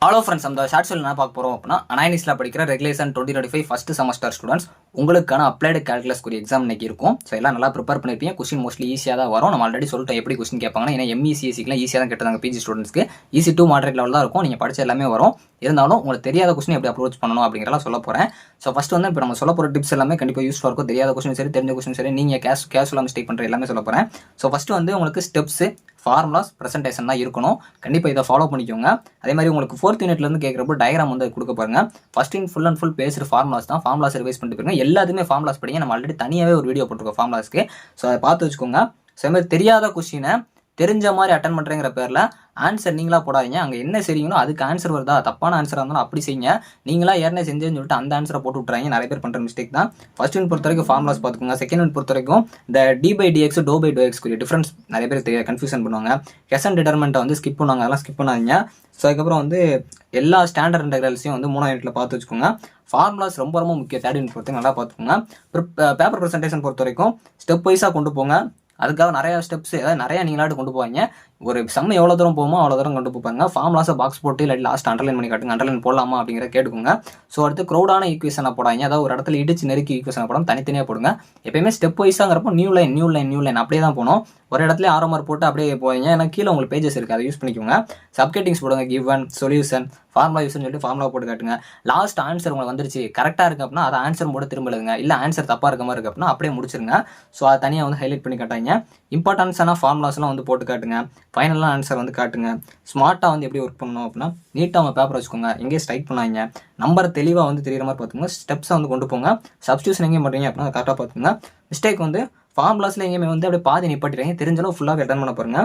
Hello friends, அந்த short செல் என்ன பார்க்க போகிறோம் அப்படின்னா, அனாயினிஸில் படிக்கிற ரெகுலேஷன் 2025 ஃபஸ்ட் செமஸ்டர் ஸ்டூடெண்ட்ஸ் உங்களுக்கான அப்ளைடு கேல்குலஸ்க்கு எக்ஸாம் இன்னைக்கு இருக்கும். ஸோ எல்லாம் நல்லா ப்ரிப்பேர் பண்ணியிருப்பீங்க. கொஸ்டின் மோஸ்ட்லி ஈஸியாக தான் வரும். நம்ம ஆல்ரெடி சொல்லிட்டோம் எப்படி கொஸ்டின் கேட்பாங்கன்னா, ஏன்னா எம்இசிஎஸ்சிக்குலாம் ஈஸியாக தான் கேட்டாங்க. பிஜி ஸ்டூடெண்ட்ஸ்க்கு ஈஸி டூ மாடரேட் லெவல் தான் இருக்கும். நீங்கள் படிச்ச எல்லாமே வரும். இருந்தாலும் உங்களுக்கு தெரியாத கொஸ்டின் எப்படி அப்ரோச் பண்ணணும் அப்படிங்கிறலாம் சொல்ல போகிறேன். ஸோ ஃபஸ்ட் வந்து இப்போ நம்ம சொல்ல போகிற டிப்ஸ் எல்லாமே கண்டிப்பாக யூஸ்ஃபுல்லாக இருக்கும். தெரியாத கொஸ்டின் சரி, தெரிஞ்ச கொஸ்டின் சரி, நீங்கள் கேஷுவலாக மிஸ்டேக் பண்ணுற எல்லாமே சொல்ல போகிறேன். ஸோ ஃபஸ்ட்டு வந்து உங்களுக்கு ஸ்டெப்ஸு, ஃபார்முலாஸ், ப்ரெசன்டேஷன் தான் இருக்கணும். கண்டிப்பாக இதை ஃபாலோ பண்ணிக்கோங்க. அதே மாதிரி உங்களுக்கு 4th யூனிட்லேருந்து கேட்குறப்போ டயக்ராம் வந்து கொடுக்க பாருங்க. ஃபர்ஸ்ட் ஃபுல் அண்ட் ஃபுல் பேசுகிற ஃபார்முலாஸ் தான். ஃபார்முலாஸ் ரிவைஸ் பண்ணிட்டு போயிருங்க. எல்லாத்துமே ஃபார்முலாஸ் படிங்க. நம்ம ஆல்ரெடி தனியாகவே ஒரு வீடியோ போட்டிருக்கோம் ஃபார்முலாஸ்க்கு. ஸோ அதை பார்த்து வச்சுக்கோங்க. ஸோ அது மாதிரி தெரியாத கொஸ்டினை தெரிஞ்ச மாதிரி அட்டன் பண்ணுறேங்கிற பேரில் ஆன்சர் நீங்களா போடாதீங்க. அங்கே என்ன செய்றீங்களோ அதுக்கு ஆன்சர் வருதா, தப்பான ஆன்சராக இருந்தாலும் அப்படி செய்யுங்க. நீங்களா ஏற்கனவே செஞ்சேன்னு சொல்லிட்டு அந்த ஆன்சரை போட்டு விட்றாங்க. நிறைய பேர் பண்ணுற மிஸ்டேக் தான். ஃபர்ஸ்ட் யூனிட் பொறுத்த வரைக்கும் ஃபார்முலாஸ் பார்த்துக்கோங்க. செகண்ட் யூனிட் பொறுத்த வரைக்கும் இந்த d/dx dou/dou x டிஃபரன்ஸ் நிறைய பேர் கன்ஃபியூஷன் பண்ணுவாங்க. கெசன் டிட்டர்மெண்ட்டை வந்து ஸ்கிப் பண்ணுவாங்க. அதெல்லாம் ஸ்கிப் பண்ணாதீங்க. ஸோ அதுக்கப்புறம் வந்து எல்லா ஸ்டாண்டர்ட் இன்டெக்ரல்ஸையும் வந்து 3ஆம் யூனிட்டில் பார்த்து வச்சுக்கோங்க. ஃபார்முலாஸ் ரொம்ப ரொம்ப முக்கியம். 3rd யூனிட் பொறுத்த நல்லா பார்த்துக்கோங்க. பேப்பர் ப்ரெசன்டேஷன் பொறுத்த வரைக்கும் ஸ்டெப் வைஸாக கொண்டு போங்க. அதுக்காக நிறையா ஸ்டெப்ஸ், அதாவது நிறையா நீங்களாட்டு கொண்டு போவாங்க. ஒரு சம் எவ்வளோ தூரம் போகுமோ அவ்வளோ தூரம் கொண்டு போப்பாங்க. ஃபார்முலாஸை பாக்ஸ் போட்டு இல்லை லாஸ்ட் அண்டர்லைன் பண்ணி காட்டுங்க. அண்டர்லைன் போடலாமா அப்படிங்கிற கேட்டுக்கோங்க. ஸோ அடுத்து க்ரௌடான ஈக்குவேஷனை போடாங்க. அதாவது ஒரு இடத்துல இடிச்சு நெருக்கி ஈக்குவேஷனை போடாமல் தனித்தனியாக போடுங்க. எப்பயுமே ஸ்டெப் வைஸாங்கிறப்போ நியூ லைன் அப்படியே தான் போகணும். ஒரு இடத்துல ஆரம்பர் போட்டு அப்படியே போவீங்க. ஏன்னா கீழே உங்களுக்கு பேஜஸ் இருக்குது, அதை யூஸ் பண்ணிக்கோங்க. சப்கேட்டிங்ஸ் போடுங்க. கிவன், சொல்யூஷன், ஃபார்முலா யூஸ்னு சொல்லிட்டு ஃபார்முலா போட்டு காட்டுங்க. லாஸ்ட் ஆன்சர் உங்களுக்கு வந்துருச்சு, கரெக்டாக இருக்குது அப்படின்னா அதை ஆன்சர் போட்டு திரும்ப எழுதுங்க. இல்லை ஆன்சர் தப்பாக இருக்க மாதிரி இருக்குது அப்படின்னா அப்படியே முடிச்சிருங்க. ஸோ அதை தனியாக வந்து ஹைலைட் பண்ணி காட்டாங்க. இம்பார்ட்டன்ஸான ஃபார்முலாஸ்லாம் வந்து போட்டு காட்டுங்க. ஃபைனலாக ஆன்சர் வந்து காட்டுங்க. ஸ்மார்ட்டாக வந்து எப்படி ஒர்க் பண்ணணும் அப்படின்னா, நீட்டாக அவங்க பேப்பர் வச்சுக்கோங்க. எங்கேயும் ஸ்ட்ரைக் பண்ணாங்க. நம்பரை தெளிவாக வந்து தெரியுற மாதிரி பார்த்துக்கோங்க. ஸ்டெப்ஸை வந்து கொண்டு போங்க. சப்ஸ்டியூஷன் எங்கேயும் பண்ணுறீங்க அப்படின்னா கரெக்டாக பார்த்துக்கோங்க. மிஸ்டேக் வந்து ஃபார்முலாஸில் எங்கேயுமே வந்து அப்படியே பாதி நிப்பாட்டிடுறீங்க. தெரிஞ்சாலும் ஃபுல்லாக அட்டன் பண்ண பாருங்க.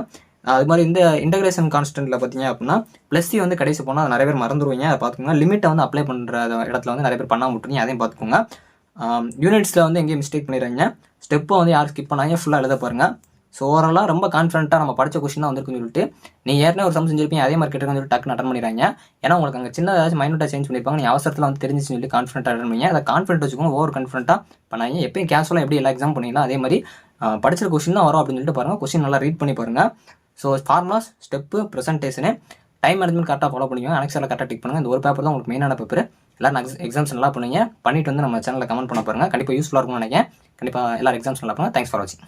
அது மாதிரி இந்த இன்டகிரேஷன் கான்ஸ்டன்ட்டில் பார்த்தீங்க அப்படின்னா +c வந்து கடைசி போனால் நிறைய பேர் மறந்துடுவீங்க. அதை பார்த்துக்கோங்க. லிமிட்டை வந்து அப்ளை பண்ணுற இடத்துல வந்து நிறைய பேர் பண்ணாமல் விட்டுருங்க. அதையும் பார்த்துக்கோங்க. யூனிட்ஸில் வந்து எங்கேயும் மிஸ்டேக் பண்ணிடுறீங்க. ஸ்டெப்பை வந்து யாரும் ஸ்கிப் பண்ணாங்க, ஃபுல்லாக எழுத பாருங்கள். ஸோ ஓவராலாக ரொம்ப கான்ஃபிடென்ட்டாக நம்ம படித்த கொஸ்டின் தான் வந்துருக்குன்னு சொல்லிட்டு நீங்கள் ஏற்கனவே ஒரு சம் செஞ்சிருப்பீங்க, அதே மாதிரி கேட்டுருக்கன்னு சொல்லிட்டு டக்குன்னு அட்டன் பண்ணிடுறாங்க. ஏன்னா உங்களுக்கு அங்கே சின்ன ஏதாச்சும் மைனூட்டாக சேஞ்ச் பண்ணியிருப்பாங்க. நீங்கள் அவசரத்தில் வந்து தெரிஞ்சிச்சு சொல்லி கான்ஃபிடென்ட்டாக அட்டன் பண்ணீங்க. அதை கான்ஃபிடென்ட் வச்சுக்கோங்க. ஓவர் கான்ஃபிடென்ட்டாக பண்ணாங்க. எப்பயும் கேஷுவலாக எப்படி எல்லா எக்ஸாம் பண்ணிக்கலாம் அதே மாதிரி படிச்சிருக்க கொஸ்டின் தான் வரும் அப்படின்னு சொல்லிட்டு பாருங்கள். கொஸ்டின் நல்லா ரீட் பண்ணி பாருங்கள். So formulas, step, presentation, time management கரெக்டாக ஃபாலோ பண்ணிக்கோங்க. அனெக்ஸரில் கரெக்டாக டிக் பண்ணுங்கள். இந்த ஒரு பேப்பர் தான் உங்களுக்கு மெயினான பேப்பர். எல்லாரும் எக்ஸாம்ஸ் நல்லா பண்ணுங்க. பண்ணிட்டு வந்து நம்ம சேனலில் கமெண்ட் பண்ண பாருங்கள். கண்டிப்பாக யூஸ்ஃபுல்லாக இருக்கும்னு நினைக்கிறேன். கண்டிப்பாக எல்லாரும் எக்ஸாம்ஸ் நல்லா பண்ணுங்கள். தேங்க்ஸ் ஃபார் வாட்சிங்.